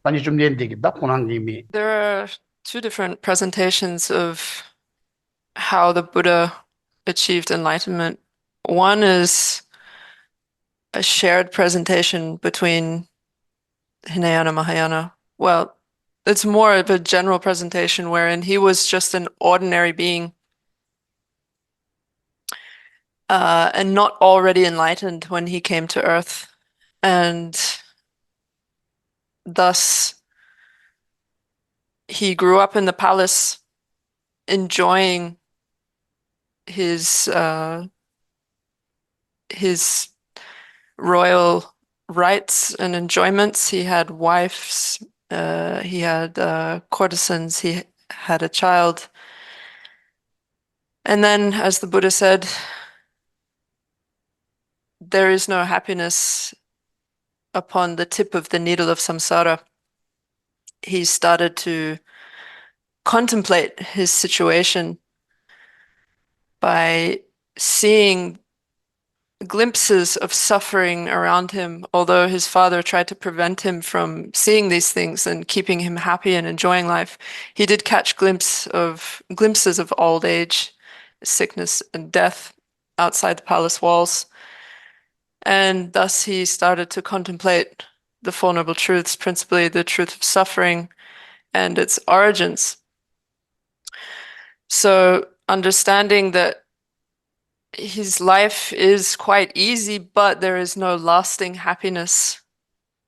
단지 좀 내리겠다, 본왕님이. There are two different presentations of how the Buddha achieved enlightenment. One is a shared presentation between Hinayana Mahayana. Well, it's more of a general presentation wherein he was just an ordinary being and not already enlightened when he came to Earth. And thus, he grew up in the palace enjoying his his royal rights and enjoyments. He had wives, he had courtesans, he had a child. And then, as the Buddha said, there is no happiness upon the tip of the needle of samsara. He started to contemplate his situation by seeing glimpses of suffering around him, although his father tried to prevent him from seeing these things and keeping him happy and enjoying life. He did catch glimpses of old age, sickness, and death outside the palace walls. And thus he started to contemplate the Four Noble Truths, principally the truth of suffering and its origins. So understanding that his life is quite easy, but there is no lasting happiness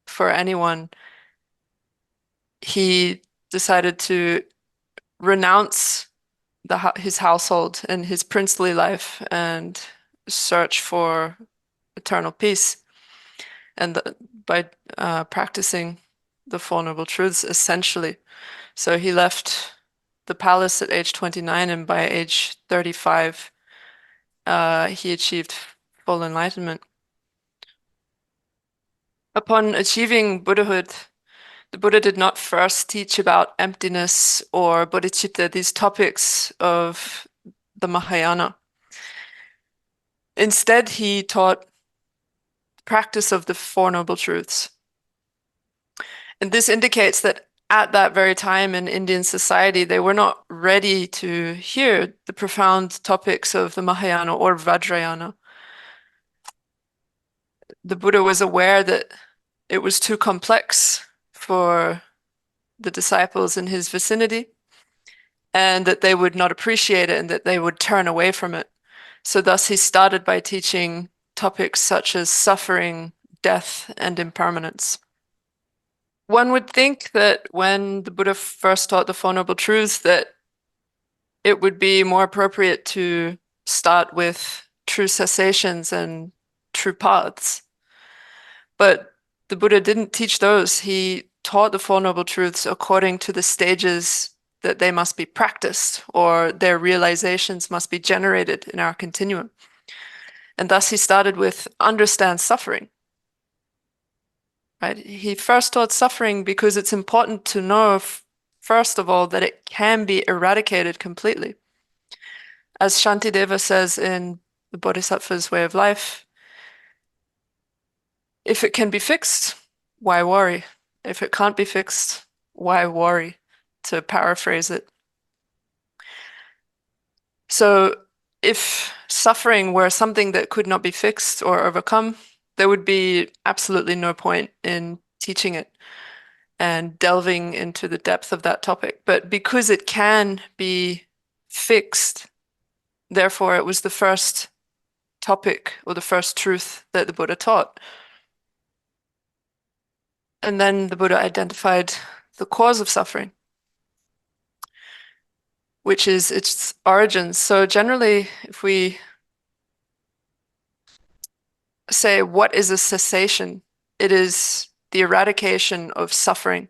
for anyone. He decided to renounce his household and his princely life and search for eternal peace. And by practicing the Four Noble Truths, essentially. So he left the palace at age 29, and by age 35, he achieved full enlightenment. Upon achieving Buddhahood, the Buddha did not first teach about emptiness or bodhicitta, these topics of the Mahayana. Instead, he taught practice of the Four Noble Truths. And this indicates that at that very time in Indian society, they were not ready to hear the profound topics of the Mahayana or Vajrayana. The Buddha was aware that it was too complex for the disciples in his vicinity and that they would not appreciate it and that they would turn away from it. So thus he started by teaching topics such as suffering, death, and impermanence. One would think that when the Buddha first taught the Four Noble Truths, that it would be more appropriate to start with true cessations and true paths. But the Buddha didn't teach those. He taught the Four Noble Truths according to the stages that they must be practiced or their realizations must be generated in our continuum. And thus he started with understand suffering. Right? He first taught suffering because it's important to know, first of all, that it can be eradicated completely. As Shantideva says in the Bodhisattva's Way of Life, if it can be fixed, why worry? If it can't be fixed, why worry? To paraphrase it. So if suffering were something that could not be fixed or overcome, there would be absolutely no point in teaching it and delving into the depth of that topic. But because it can be fixed, therefore it was the first topic or the first truth that the Buddha taught. And then the Buddha identified the cause of suffering, which is its origins. So generally, if we say, what is a cessation? It is the eradication of suffering.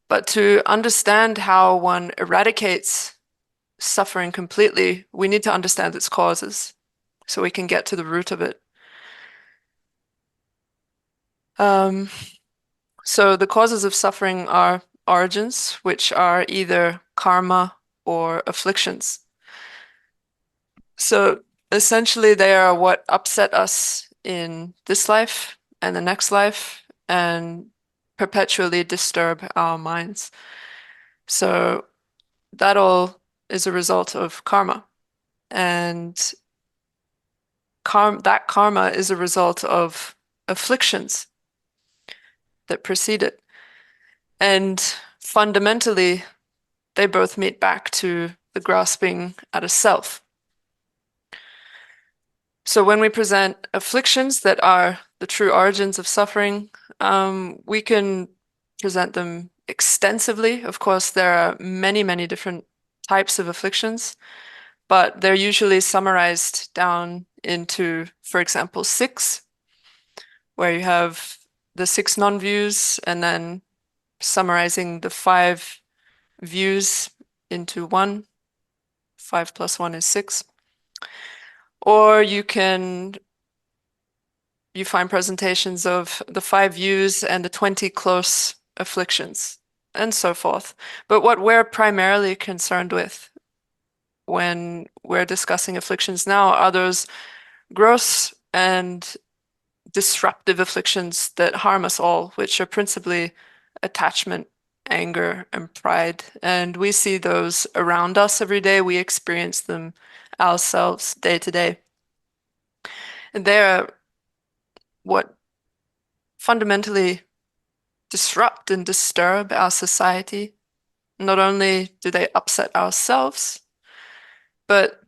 But to understand how one eradicates suffering completely, we need to understand its causes so we can get to the root of it. Um, so the causes of suffering are origins, which are either karma or afflictions. So essentially, they are what upset us in this life and the next life, and perpetually disturb our minds. So that all is a result of karma. And that karma is a result of afflictions that precede it. And fundamentally, they both meet back to the grasping at a self. So when we present afflictions that are the true origins of suffering, we can present them extensively. Of course, there are many, many different types of afflictions, but they're usually summarized down into, for example, six, where you have the six non-views and then summarizing the five views into one. 5 plus 1 is 6. Or you find presentations of the 5 views and the 20 close afflictions and so forth. But what we're primarily concerned with when we're discussing afflictions now are those gross and disruptive afflictions that harm us all, which are principally attachment, anger, and pride. And we see those around us every day. We experience them ourselves day to day. And they're what fundamentally disrupt and disturb our society. Not only do they upset ourselves, but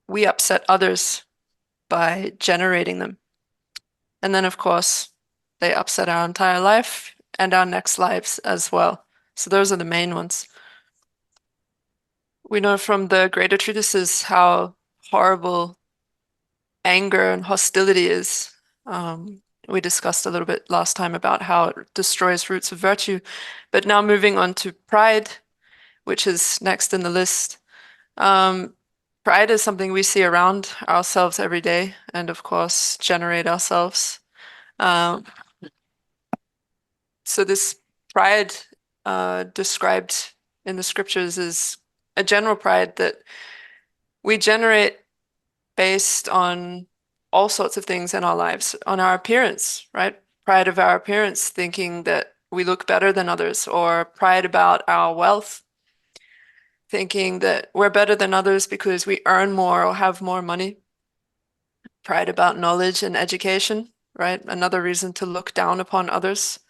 we upset others by generating them. And then, of course, they upset our entire life and our next lives as well. So those are the main ones. We know from the greater treatises how horrible anger and hostility is. We discussed a little bit last time about how it destroys roots of virtue. But now moving on to pride, which is next in the list. Pride is something we see around ourselves every day and, of course, generate ourselves. So this pride described in the scriptures is a general pride that we generate based on all sorts of things in our lives, on our appearance, right? Pride of our appearance, thinking that we look better than others, or pride about our wealth, thinking that we're better than others because we earn more or have more money. Pride about knowledge and education, right? Another reason to look down upon others.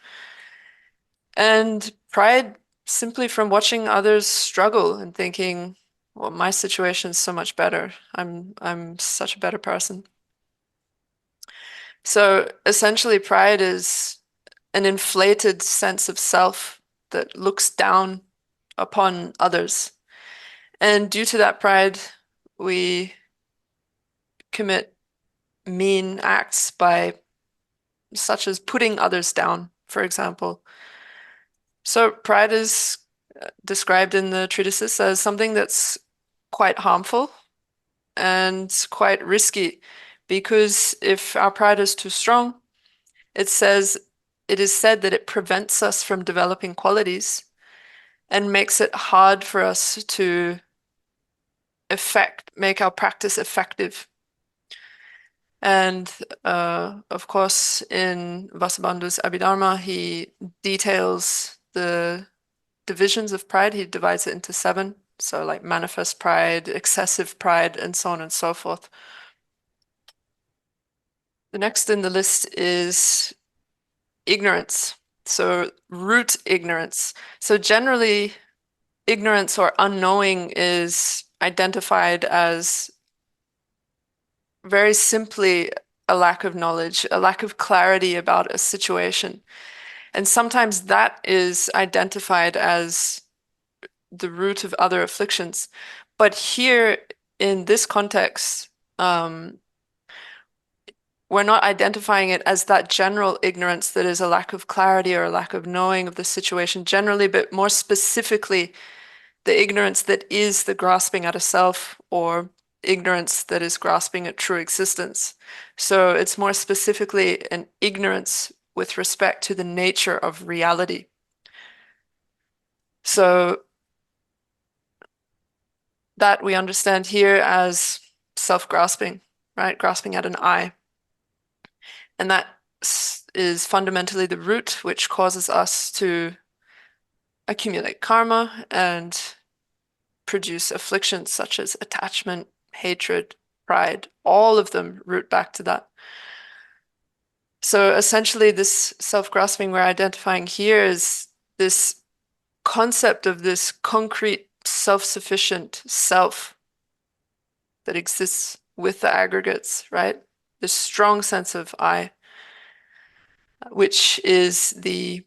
And pride simply from watching others struggle and thinking, well, my situation is so much better. I'm such a better person. So essentially, pride is an inflated sense of self that looks down upon others. And due to that pride, we commit mean acts by such as putting others down, for example. So pride is described in the treatises as something that's quite harmful and quite risky because if our pride is too strong, it is said that it prevents us from developing qualities and makes it hard for us to make our practice effective. And of course, in Vasubandhu's Abhidharma, he details the divisions of pride. He divides it into 7. So like manifest pride, excessive pride, and so on and so forth. The next in the list is ignorance. So root ignorance. So generally, ignorance or unknowing is identified as very simply a lack of knowledge, a lack of clarity about a situation. And sometimes that is identified as the root of other afflictions. But here in this context, we're not identifying it as that general ignorance that is a lack of clarity or a lack of knowing of the situation generally, but more specifically, the ignorance that is the grasping at a self or ignorance that is grasping at true existence. So it's more specifically an ignorance with respect to the nature of reality. So that we understand here as self-grasping, right? Grasping at an I. And that is fundamentally the root, which causes us to accumulate karma and produce afflictions such as attachment, hatred, pride. All of them root back to that. So essentially, this self-grasping we're identifying here is this concept of this concrete, self-sufficient self that exists with the aggregates, right? This strong sense of I, which is the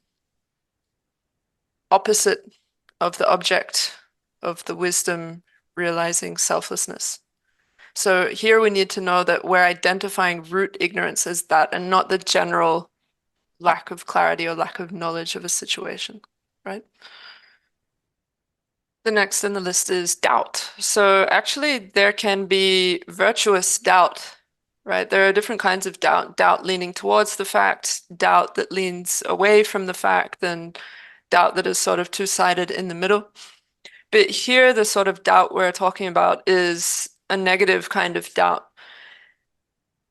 opposite of the object of the wisdom realizing selflessness. So here we need to know that we're identifying root ignorance as that and not the general lack of clarity or lack of knowledge of a situation, right? The next in the list is doubt. So actually there can be virtuous doubt, right? There are different kinds of doubt. Doubt leaning towards the fact, doubt that leans away from the fact, and doubt that is sort of two-sided in the middle. But here the sort of doubt we're talking about is a negative kind of doubt.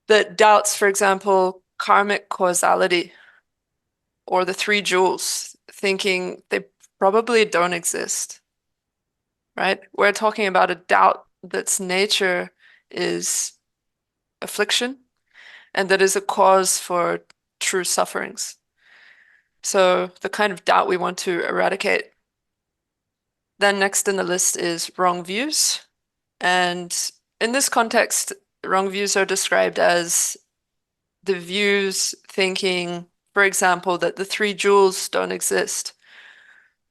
That doubts, for example, karmic causality or the three jewels, thinking they probably don't exist, right? We're talking about a doubt that's nature is affliction and that is a cause for true sufferings. So the kind of doubt we want to eradicate. Then next in the list is wrong views. And in this context, wrong views are described as the views thinking, for example, that the three jewels don't exist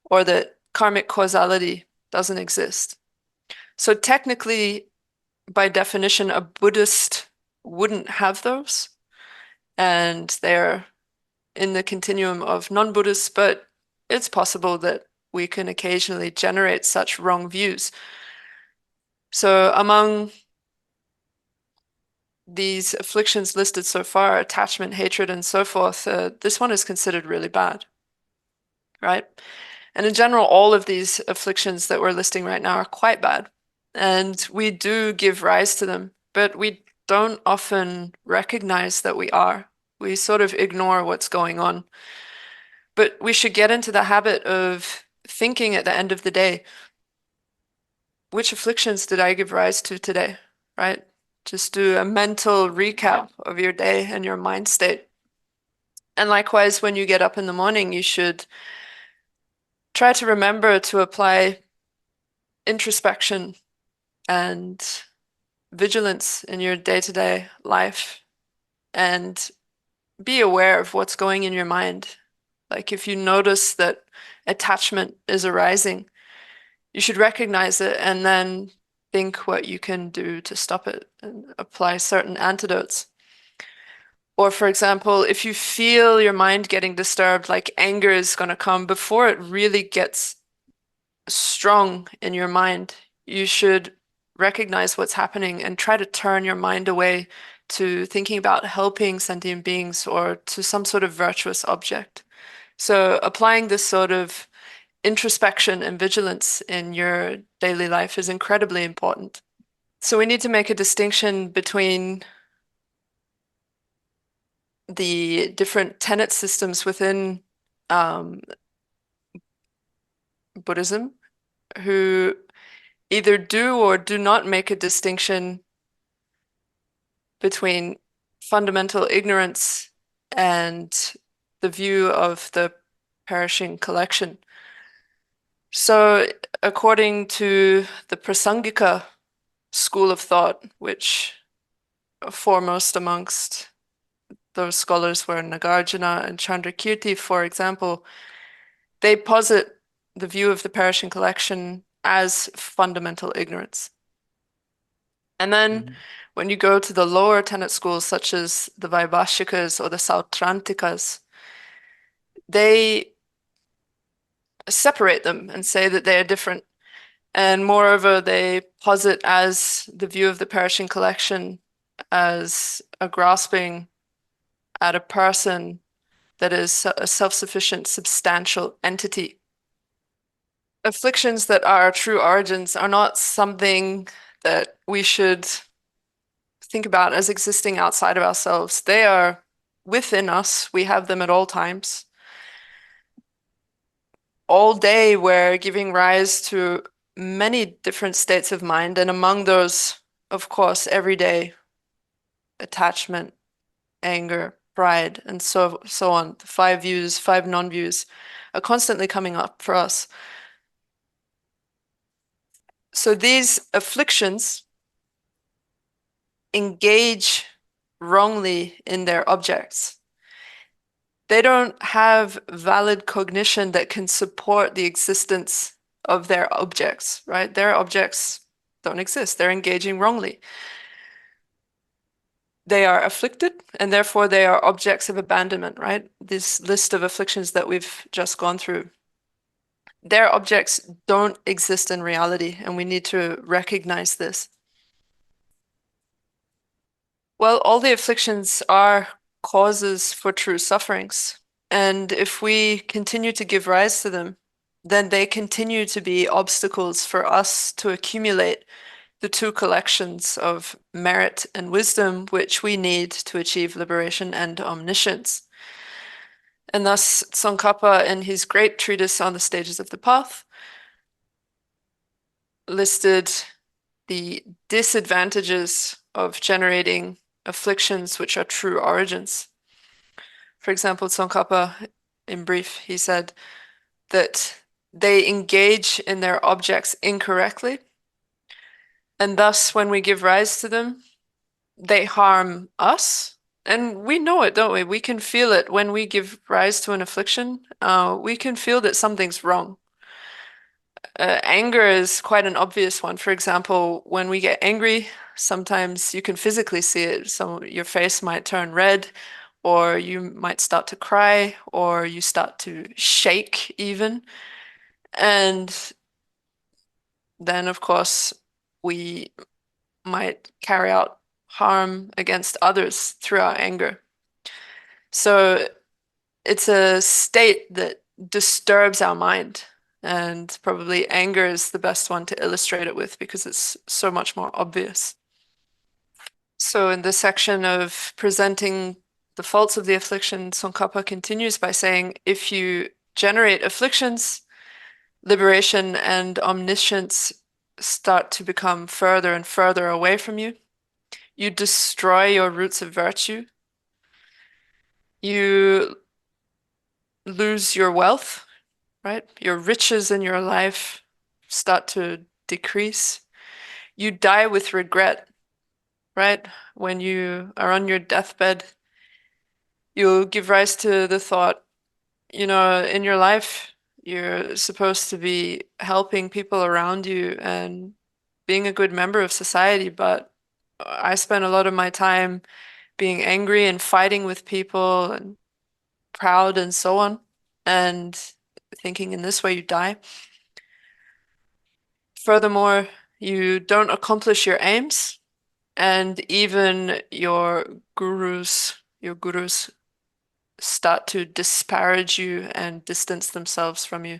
or that karmic causality doesn't exist. So technically, by definition, a Buddhist wouldn't have those, and they're in the continuum of non-Buddhists, but it's possible that we can occasionally generate such wrong views. So among these afflictions listed so far, attachment, hatred, and so forth, this one is considered really bad, right? And in general, all of these afflictions that we're listing right now are quite bad. And we do give rise to them, but we don't often recognize that we are. We sort of ignore what's going on. But we should get into the habit of thinking at the end of the day, which afflictions did I give rise to today, right? Just do a mental recap of your day and your mind state. And likewise, when you get up in the morning, you should try to remember to apply introspection and vigilance in your day-to-day life and be aware of what's going in your mind. Like if you notice that attachment is arising, you should recognize it and then think what you can do to stop it and apply certain antidotes. Or for example, if you feel your mind getting disturbed, like anger is going to come before it really gets strong in your mind, you should recognize what's happening and try to turn your mind away to thinking about helping sentient beings or to some sort of virtuous object. So applying this sort of introspection and vigilance in your daily life is incredibly important. So we need to make a distinction between the different tenet systems within Buddhism, who either do or do not make a distinction between fundamental ignorance and the view of the perishing collection. So, according to the Prasangika school of thought, which foremost amongst those scholars were Nagarjuna and Chandrakirti, for example, they posit the view of the perishing collection as fundamental ignorance. And then when you go to the lower tenet schools, such as the Vaibhashikas or the Sautrantikas, they separate them and say that they are different. And moreover, they posit as the view of the perishing collection as a grasping at a person that is a self-sufficient, substantial entity. Afflictions that are true origins are not something that we should think about as existing outside of ourselves. They are within us. We have them at all times. All day, we're giving rise to many different states of mind, and among those, of course, every day, attachment, anger, pride, and so on. The five views, five non-views are constantly coming up for us. So these afflictions engage wrongly in their objects. They don't have valid cognition that can support the existence of their objects, right? Their objects don't exist. They're engaging wrongly. They are afflicted, and therefore they are objects of abandonment, right? This list of afflictions that we've just gone through. Their objects don't exist in reality, and we need to recognize this. Well, all the afflictions are causes for true sufferings. And if we continue to give rise to them, then they continue to be obstacles for us to accumulate the two collections of merit and wisdom which we need to achieve liberation and omniscience. And thus, Tsongkhapa, in his great treatise on the stages of the path, listed the disadvantages of generating afflictions which are true origins. For example, Tsongkhapa, in brief, he said that they engage in their objects incorrectly, and thus when we give rise to them, they harm us. And we know it, don't we? We can feel it when we give rise to an affliction. We can feel that something's wrong. Anger is quite an obvious one. For example, when we get angry, sometimes you can physically see it. So your face might turn red, or you might start to cry, or you start to shake even. And then, of course, we might carry out harm against others through our anger. So it's a state that disturbs our mind. And probably anger is the best one to illustrate it with because it's so much more obvious. So in this section of presenting the faults of the affliction, Tsongkhapa continues by saying, if you generate afflictions, liberation and omniscience start to become further and further away from you. You destroy your roots of virtue. You lose your wealth, right? Your riches in your life start to decrease. You die with regret, right? When you are on your deathbed, you'll give rise to the thought, in your life, you're supposed to be helping people around you and being a good member of society, but I spent a lot of my time being angry and fighting with people and proud and so on, and thinking in this way you die. Furthermore, you don't accomplish your aims, and even your gurus start to disparage you and distance themselves from you.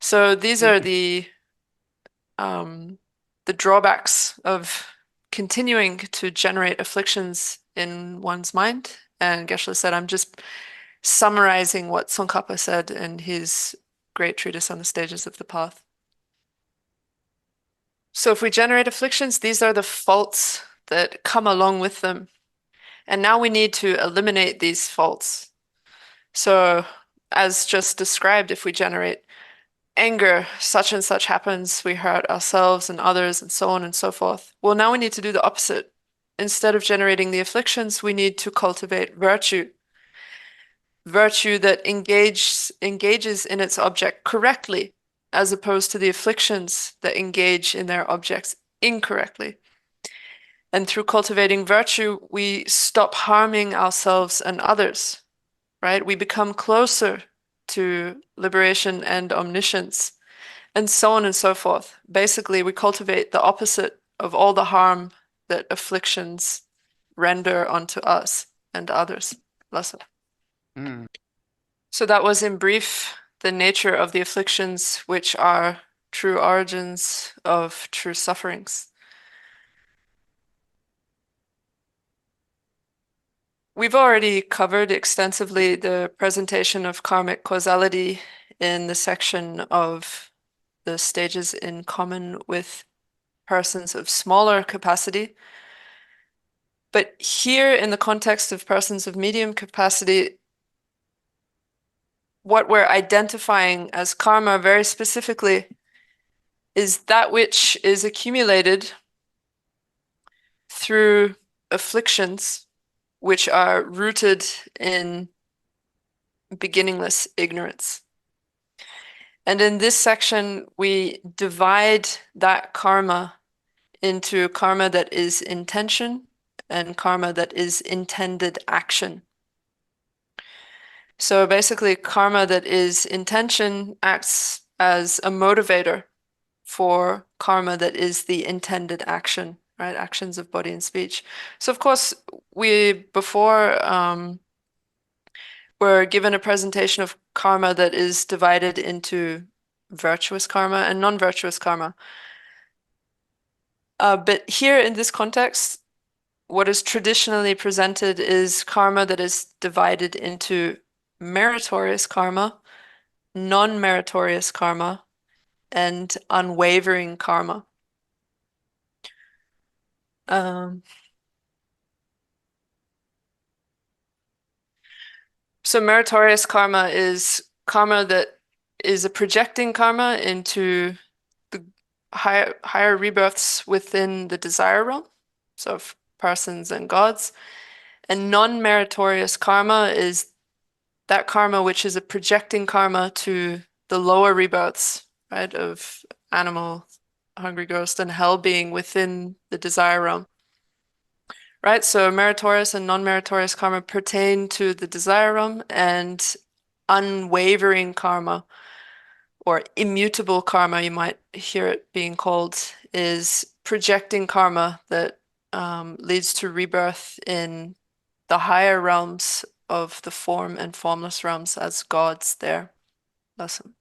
So these are the drawbacks of continuing to generate afflictions in one's mind. And Geshe said, I'm just summarizing what Tsongkhapa said in his great treatise on the stages of the path. So if we generate afflictions, these are the faults that come along with them. And now we need to eliminate these faults. So as just described, if we generate anger, such and such happens, we hurt ourselves and others and so on and so forth. Well, now we need to do the opposite. Instead of generating the afflictions, we need to cultivate virtue. Virtue that engages in its object correctly, as opposed to the afflictions that engage in their objects incorrectly. And through cultivating virtue, we stop harming ourselves and others, right? We become closer to liberation and omniscience, and so on and so forth. Basically, we cultivate the opposite of all the harm that afflictions render onto us and others. Lesson. So that was in brief the nature of the afflictions, which are true origins of true sufferings. we've already covered extensively the presentation of karmic causality in the section of the stages in common with persons of smaller capacity. But here, in the context of persons of medium capacity, what we're identifying as karma very specifically is that which is accumulated through afflictions which are rooted in beginningless ignorance. And in this section, we divide that karma into karma that is intention and karma that is intended action. So basically, karma that is intention acts as a motivator for karma that is the intended action, right? Actions of body and speech. So of course, we before were given a presentation of karma that is divided into virtuous karma and non-virtuous karma. But here in this context, what is traditionally presented is karma that is divided into meritorious karma, non-meritorious karma, and unwavering karma. So meritorious karma is karma that is a projecting karma into the higher rebirths within the desire realm, so of persons and gods. And non-meritorious karma is that karma which is a projecting karma to the lower rebirths, right, of animal, hungry ghost, and hell being within the desire realm. Right, so meritorious and non-meritorious karma pertain to the desire realm, and unwavering karma or immutable karma, you might hear it being called, is projecting karma that leads to rebirth in the higher realms of the form and formless realms as gods there. Awesome.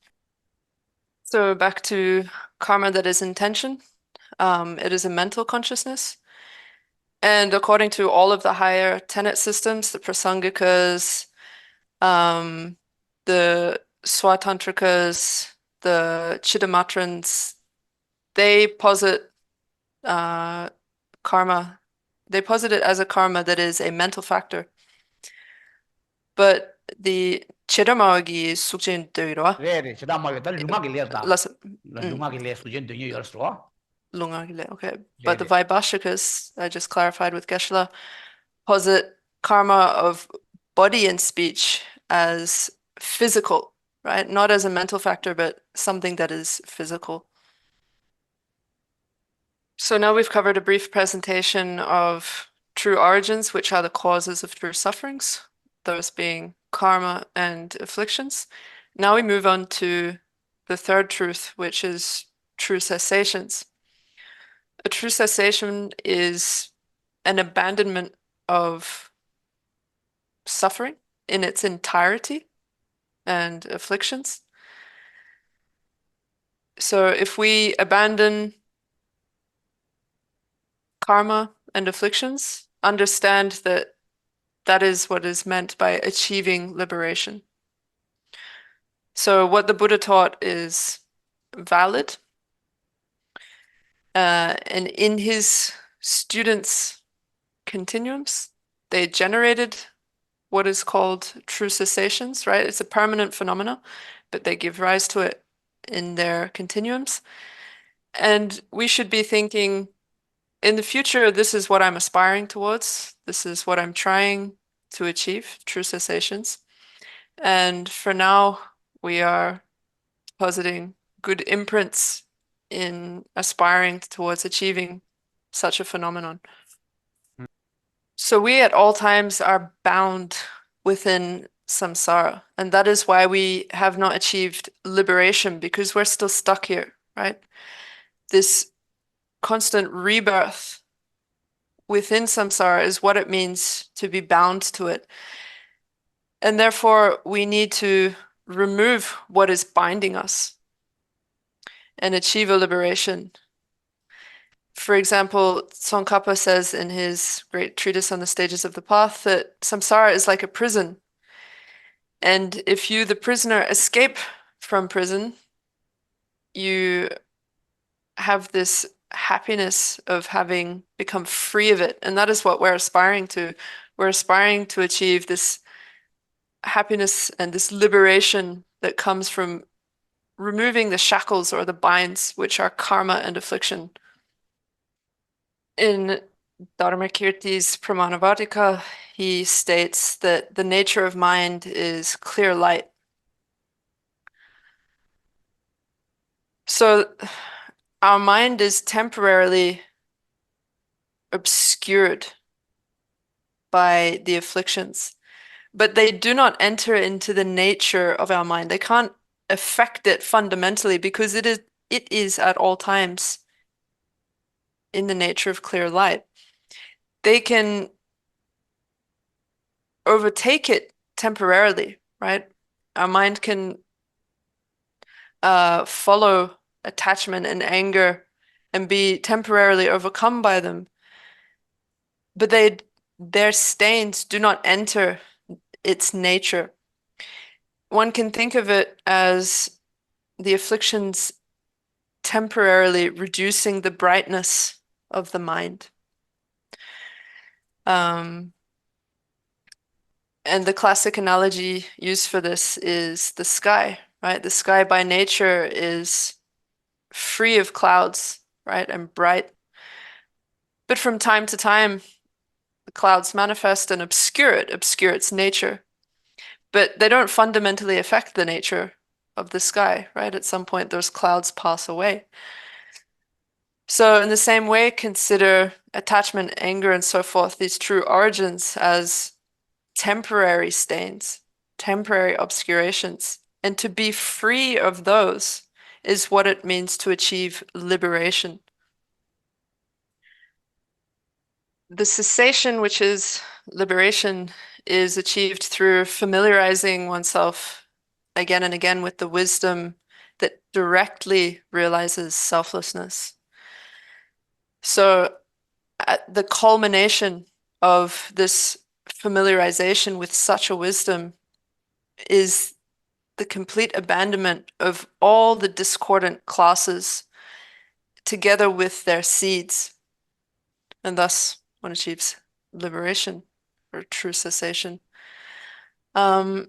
So back to karma that is intention. It is a mental consciousness. And according to all of the higher tenet systems, the Prasangikas, the Swatantrikas, the Chittamatrans, they posit karma. They posit it as a karma that is a mental factor. But the Chittamawagi Sukchen Deirwa. Re, Less, Lunga okay. But the Vaibhashikas, I just clarified with Geshe, posit karma of body and speech as physical, right? Not as a mental factor, but something that is physical. So now we've covered a brief presentation of true origins, which are the causes of true sufferings, those being karma and afflictions. Now we move on to the third truth, which is true cessations. A true cessation is an abandonment of suffering in its entirety and afflictions. So if we abandon karma and afflictions, understand that that is what is meant by achieving liberation. So what the Buddha taught is valid. And in his students' continuums, they generated what is called true cessations, right? It's a permanent phenomena, but they give rise to it in their continuums. And we should be thinking, in the future, this is what I'm aspiring towards. This is what I'm trying to achieve, true cessations. And for now, we are positing good imprints in aspiring towards achieving such a phenomenon. So we at all times are bound within samsara, and that is why we have not achieved liberation, because we're still stuck here, right? This constant rebirth within samsara is what it means to be bound to it. And therefore, we need to remove what is binding us and achieve a liberation. For example, Tsongkhapa says in his great treatise on the stages of the path that samsara is like a prison. And if you, the prisoner, escape from prison, you have this happiness of having become free of it. And that is what we're aspiring to. We're aspiring to achieve this happiness and this liberation that comes from removing the shackles or the binds, which are karma and affliction. In Dharmakirti's Pramanavartika, he states that the nature of mind is clear light. So our mind is temporarily obscured by the afflictions, but they do not enter into the nature of our mind. They can't affect it fundamentally because it is at all times in the nature of clear light. They can overtake it temporarily, right? Our mind can follow attachment and anger and be temporarily overcome by them, but their stains do not enter its nature. One can think of it as the afflictions temporarily reducing the brightness of the mind. Um, and the classic analogy used for this is the sky, right? The sky by nature is free of clouds, right, and bright. But from time to time, the clouds manifest and obscure its nature. But they don't fundamentally affect the nature of the sky, right? At some point, those clouds pass away. So, in the same way, consider attachment, anger, and so forth, these true origins as temporary stains, temporary obscurations. And to be free of those is what it means to achieve liberation. The cessation, which is liberation, is achieved through familiarizing oneself again and again with the wisdom that directly realizes selflessness. So, at the culmination of this familiarization with such a wisdom is the complete abandonment of all the discordant classes together with their seeds, and thus one achieves liberation or true cessation. Um,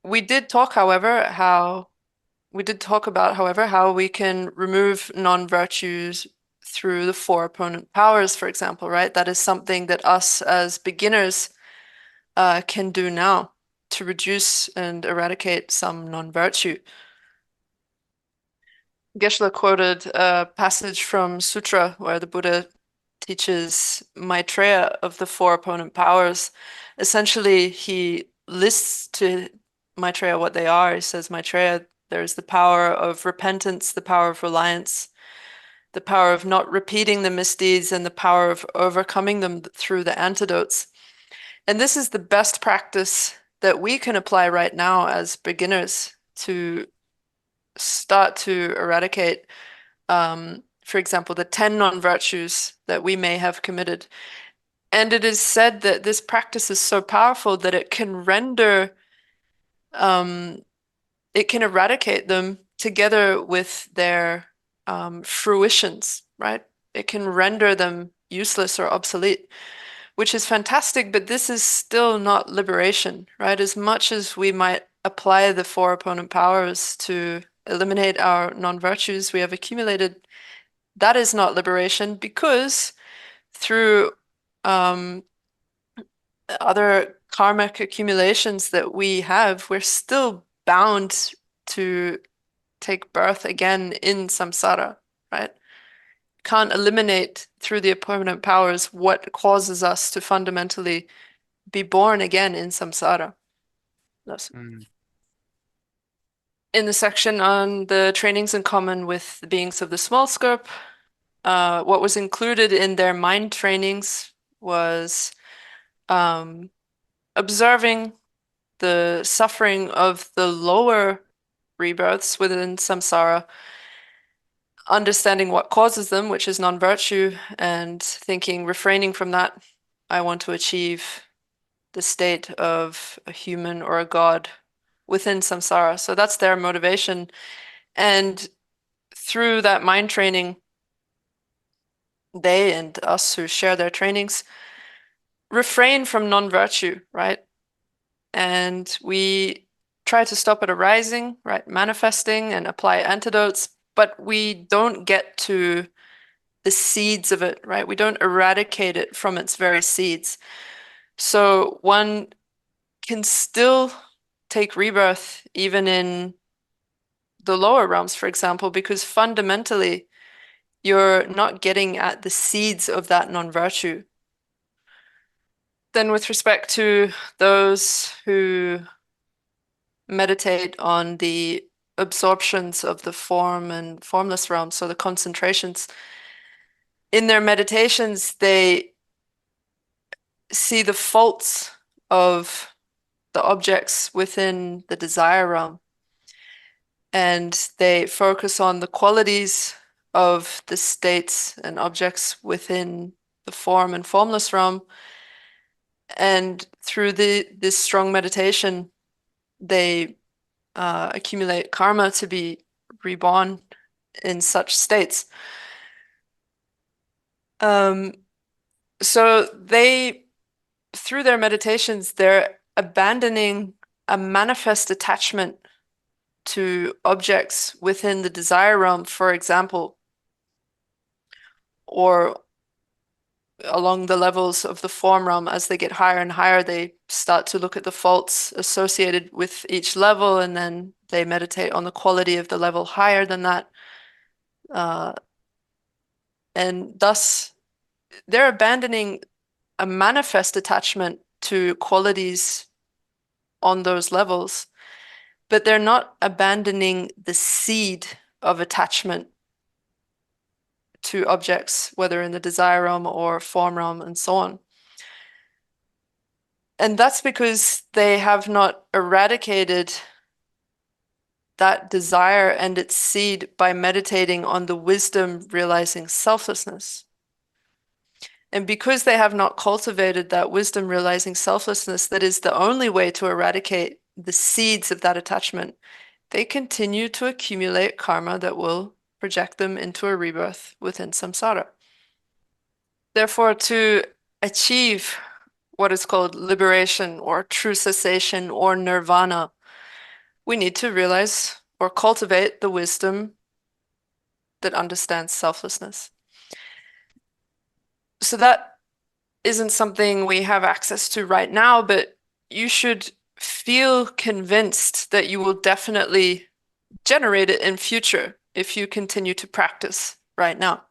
we did talk, however, how we did talk about, however, how we can remove non-virtues through the four opponent powers, for example, right? That is something that us as beginners can do now to reduce and eradicate some non-virtue. Geshe quoted a passage from Sutra where the Buddha teaches Maitreya of the four opponent powers. Essentially, he lists to Maitreya what they are. He says, Maitreya, there's the power of repentance, the power of reliance, the power of not repeating the misdeeds, and the power of overcoming them through the antidotes. And this is the best practice that we can apply right now as beginners to start to eradicate, for example, the 10 non-virtues that we may have committed. And it is said that this practice is so powerful that it can eradicate them together with their fruitions, right? It can render them useless or obsolete, which is fantastic, but this is still not liberation, right? As much as we might apply the four opponent powers to eliminate our non-virtues we have accumulated, that is not liberation because through um, other karmic accumulations that we have, we're still bound to take birth again in samsara, right? Can't eliminate through the opponent powers what causes us to fundamentally be born again in samsara. Mm. In the section on the trainings in common with the beings of the small scope, what was included in their mind trainings was observing the suffering of the lower rebirths within samsara, understanding what causes them, which is non-virtue, and thinking, refraining from that, I want to achieve the state of a human or a god within samsara. So that's their motivation. And through that mind training, they and us who share their trainings refrain from non-virtue, right? And we try to stop it arising, right? Manifesting and apply antidotes, but we don't get to the seeds of it, right? We don't eradicate it from its very seeds. So one can still take rebirth even in the lower realms, for example, because fundamentally you're not getting at the seeds of that non-virtue. Then with respect to those who meditate on the absorptions of the form and formless realms, so the concentrations, in their meditations, they see the faults of the objects within the desire realm. And they focus on the qualities of the states and objects within the form and formless realm. And through this strong meditation, they accumulate karma to be reborn in such states. So they, through their meditations, they're abandoning a manifest attachment to objects within the desire realm, for example, or along the levels of the form realm. As they get higher and higher, they start to look at the faults associated with each level, and then they meditate on the quality of the level higher than that. And thus, they're abandoning a manifest attachment to qualities on those levels, but they're not abandoning the seed of attachment to objects, whether in the desire realm or form realm and so on. And that's because they have not eradicated that desire and its seed by meditating on the wisdom realizing selflessness. And because they have not cultivated that wisdom realizing selflessness, that is the only way to eradicate the seeds of that attachment, they continue to accumulate karma that will project them into a rebirth within samsara. Therefore, to achieve what is called liberation or true cessation or nirvana, we need to realize or cultivate the wisdom that understands selflessness. So that isn't something we have access to right now, but you should feel convinced that you will definitely generate it in future if you continue to practice right now.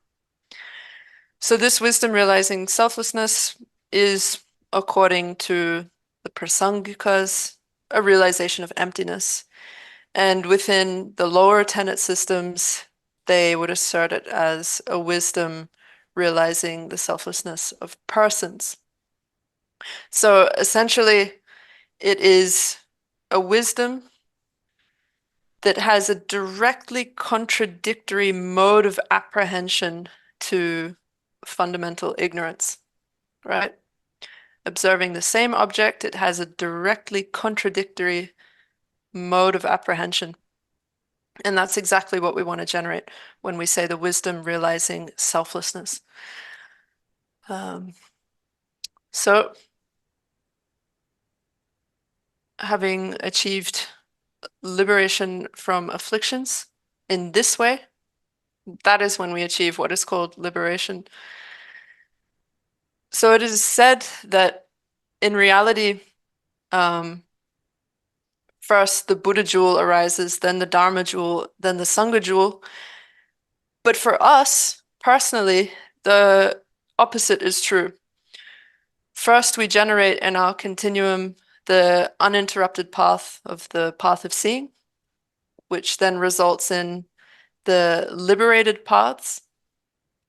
So this wisdom realizing selflessness is, according to the Prasangikas, a realization of emptiness. And within the lower tenet systems, they would assert it as a wisdom realizing the selflessness of persons. So essentially, it is a wisdom that has a directly contradictory mode of apprehension to fundamental ignorance, right? Observing the same object, it has a directly contradictory mode of apprehension. And that's exactly what we want to generate when we say the wisdom realizing selflessness. So, having achieved liberation from afflictions in this way, that is when we achieve what is called liberation. So it is said that in reality, first the Buddha jewel arises, then the Dharma jewel, then the Sangha jewel. But for us, personally, the opposite is true. First, we generate in our continuum the uninterrupted path of the path of seeing, which then results in the liberated paths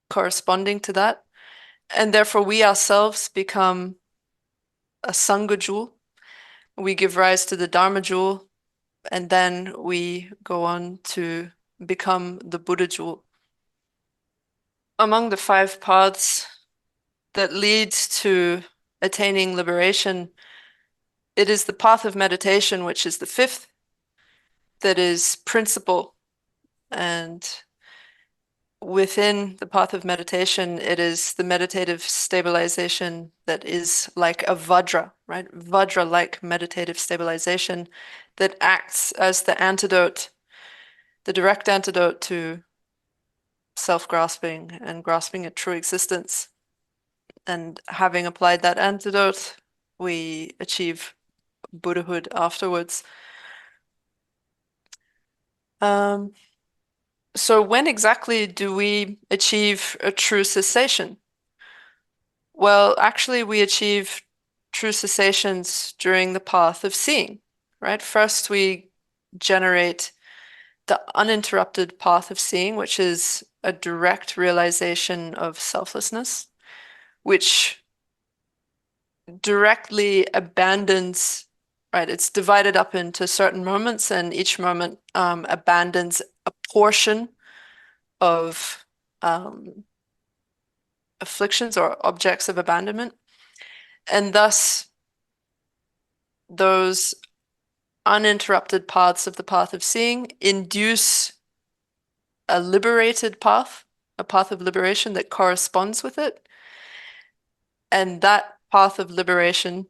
corresponding to that. And therefore, we ourselves become a Sangha jewel. We give rise to the Dharma jewel, and then we go on to become the Buddha jewel. among the 5 paths that lead to attaining liberation, it is the path of meditation, which is the 5th, that is principal. And within the path of meditation, it is the meditative stabilization that is like a vajra, right? Vajra-like meditative stabilization that acts as the antidote, the direct antidote to self-grasping and grasping at true existence. And having applied that antidote, we achieve Buddhahood afterwards. So when exactly do we achieve a true cessation? Well, actually, we achieve true cessations during the path of seeing, right? First, we generate the uninterrupted path of seeing, which is a direct realization of selflessness, which directly abandons, right? It's divided up into certain moments, and each moment abandons a portion of afflictions or objects of abandonment. And thus, those uninterrupted paths of the path of seeing induce a liberated path, a path of liberation that corresponds with it. And that path of liberation,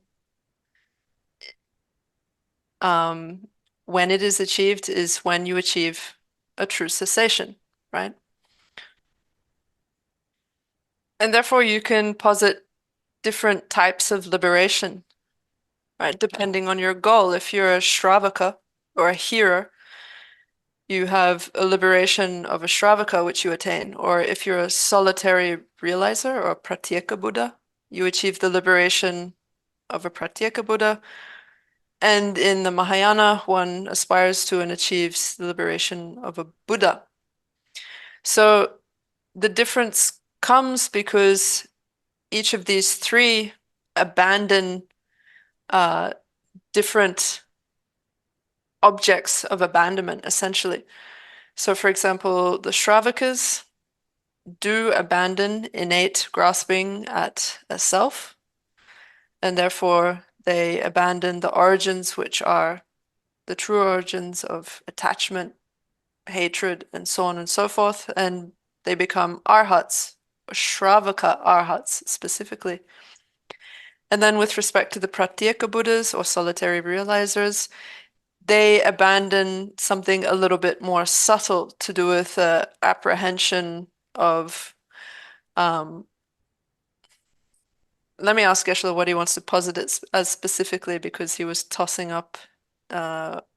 when it is achieved, is when you achieve a true cessation, right? And therefore, you can posit different types of liberation, right? Depending on your goal. If you're a Shravaka or a hearer, you have a liberation of a Shravaka which you attain. Or if you're a solitary realizer or a Pratyeka Buddha, you achieve the liberation of a Pratyeka Buddha. And in the Mahayana, one aspires to and achieves the liberation of a Buddha. So the difference comes because each of these 3 abandon different objects of abandonment, essentially. So, for example, the Shravakas do abandon innate grasping at a self, and therefore they abandon the origins, which are the true origins of attachment, hatred, and so on and so forth, and they become arhats, Shravaka arhats specifically. And then with respect to the Pratyeka Buddhas or solitary realizers, they abandon something a little bit more subtle to do with apprehension of. Let me ask Geshe what he wants to posit it as specifically, because he was tossing up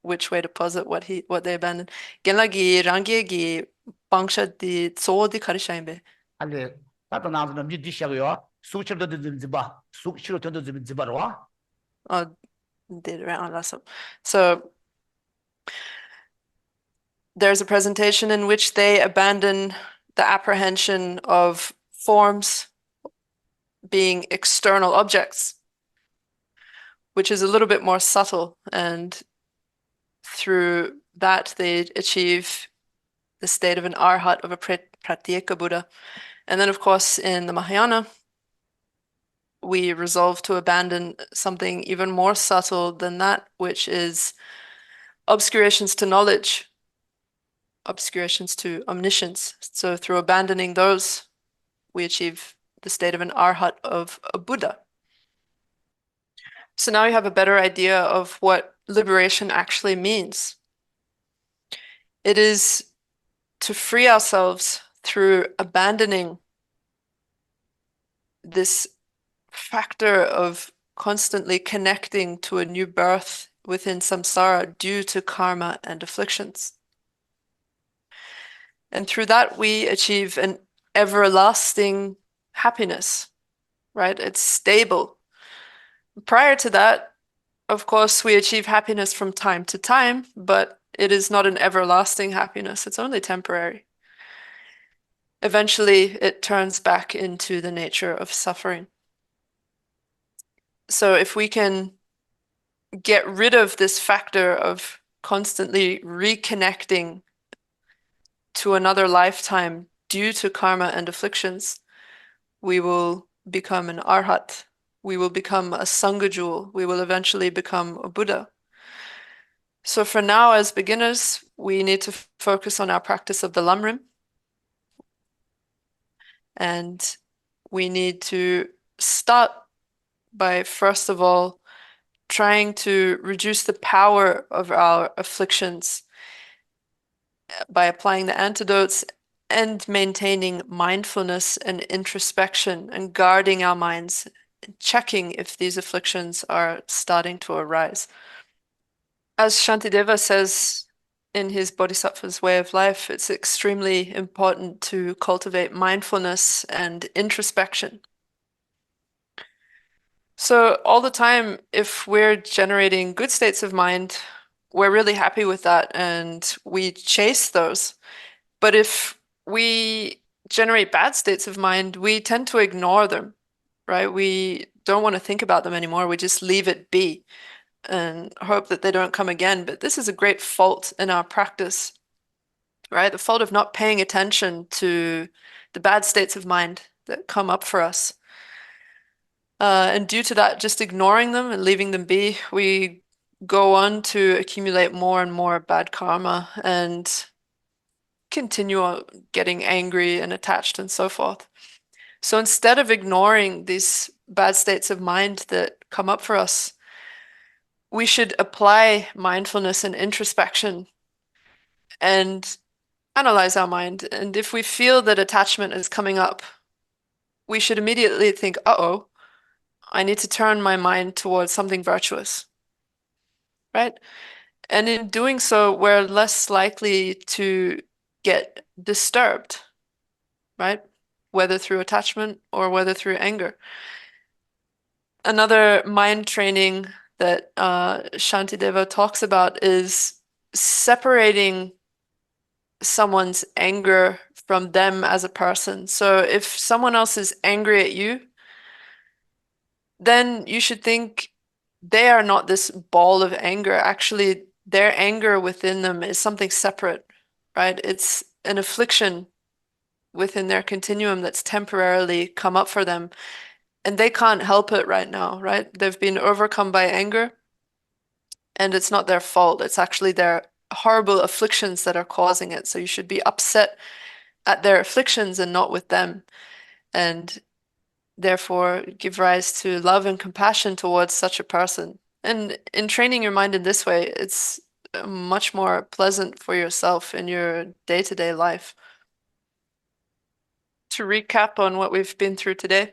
which way to posit what they abandoned. Gelagi rangiegi bangsha di tso di karishaimbe. 알레 나도 나도 미디시하고요. 수치로도 좀 집어. 수치로도 좀 집어라. Did around last. So there's a presentation in which they abandon the apprehension of forms being external objects, which is a little bit more subtle, and through that they achieve the state of an arhat, of a pratyeka Buddha. And then, of course, in the Mahayana, we resolve to abandon something even more subtle than that, which is obscurations to knowledge, obscurations to omniscience. So through abandoning those, we achieve the state of an arhat, of a Buddha. So now you have a better idea of what liberation actually means. It is to free ourselves through abandoning this factor of constantly connecting to a new birth within samsara due to karma and afflictions. And through that, we achieve an everlasting happiness, right? It's stable. Prior to that, of course, we achieve happiness from time to time, but it is not an everlasting happiness. It's only temporary. Eventually, it turns back into the nature of suffering. So if we can get rid of this factor of constantly reconnecting to another lifetime due to karma and afflictions, we will become an arhat. We will become a sangha jewel. We will eventually become a Buddha. So for now, as beginners, we need to focus on our practice of the Lam Rim. And we need to start by, first of all, trying to reduce the power of our afflictions by applying the antidotes and maintaining mindfulness and introspection and guarding our minds, checking if these afflictions are starting to arise. As Shantideva says in his Bodhisattva's Way of Life, it's extremely important to cultivate mindfulness and introspection. So all the time, if we're generating good states of mind, we're really happy with that and we chase those. But if we generate bad states of mind, we tend to ignore them, right? We don't want to think about them anymore. We just leave it be and hope that they don't come again. But this is a great fault in our practice, right? The fault of not paying attention to the bad states of mind that come up for us. And due to that, just ignoring them and leaving them be, we go on to accumulate more and more bad karma and continue getting angry and attached and so forth. So instead of ignoring these bad states of mind that come up for us, we should apply mindfulness and introspection and analyze our mind. And if we feel that attachment is coming up, we should immediately think, uh-oh, I need to turn my mind towards something virtuous, right? And in doing so, we're less likely to get disturbed, right? Whether through attachment or whether through anger. Another mind training that Shantideva talks about is separating someone's anger from them as a person. So if someone else is angry at you, then you should think they are not this ball of anger. Actually, their anger within them is something separate, right? It's an affliction within their continuum that's temporarily come up for them. And they can't help it right now, right? They've been overcome by anger, and it's not their fault. It's actually their horrible afflictions that are causing it. So you should be upset at their afflictions and not with them. And therefore give rise to love and compassion towards such a person. And in training your mind in this way, it's much more pleasant for yourself in your day-to-day life. To recap on what we've been through today,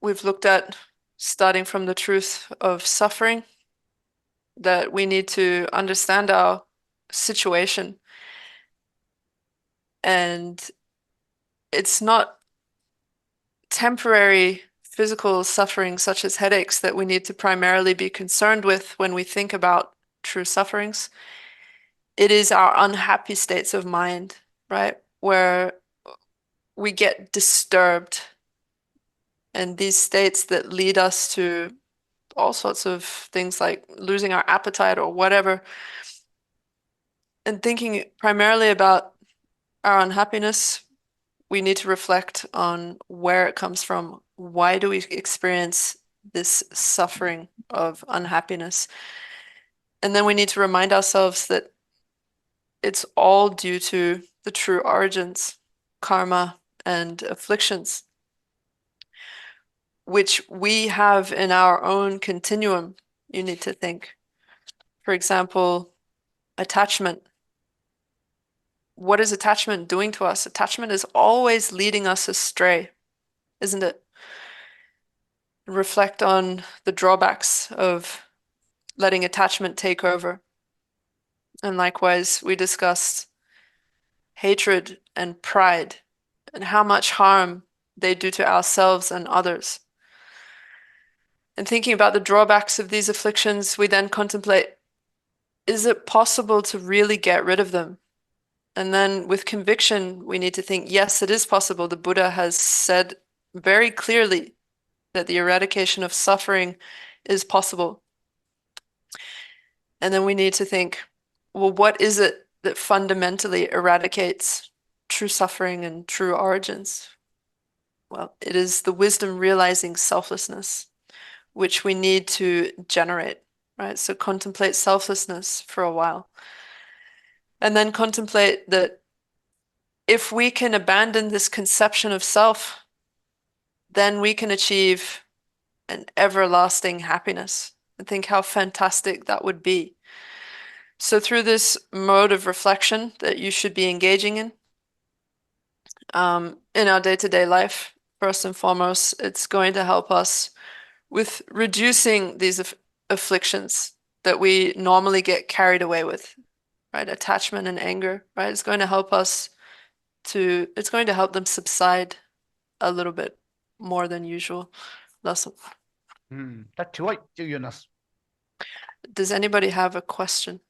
we've looked at starting from the truth of suffering, that we need to understand our situation. And it's not temporary physical suffering such as headaches that we need to primarily be concerned with when we think about true sufferings. It is our unhappy states of mind, right? Where we get disturbed, and these states that lead us to all sorts of things like losing our appetite or whatever, and thinking primarily about our unhappiness, we need to reflect on where it comes from. Why do we experience this suffering of unhappiness? And then we need to remind ourselves that it's all due to the true origins, karma and afflictions, which we have in our own continuum, you need to think. For example, attachment. What is attachment doing to us? Attachment is always leading us astray, isn't it? Reflect on the drawbacks of letting attachment take over. And likewise, we discussed hatred and pride and how much harm they do to ourselves and others. And thinking about the drawbacks of these afflictions, we then contemplate, is it possible to really get rid of them? And then with conviction, we need to think, yes, it is possible. The Buddha has said very clearly that the eradication of suffering is possible. And then we need to think, well, what is it that fundamentally eradicates true suffering and true origins? Well, it is the wisdom realizing selflessness, which we need to generate, right? So contemplate selflessness for a while. And then contemplate that if we can abandon this conception of self, then we can achieve an everlasting happiness. And think how fantastic that would be. So through this mode of reflection that you should be engaging in our day-to-day life, first and foremost, it's going to help us with reducing these afflictions that we normally get carried away with, right? Attachment and anger, right? It's going to help them subside a little bit more than usual. That too, Does anybody have a question?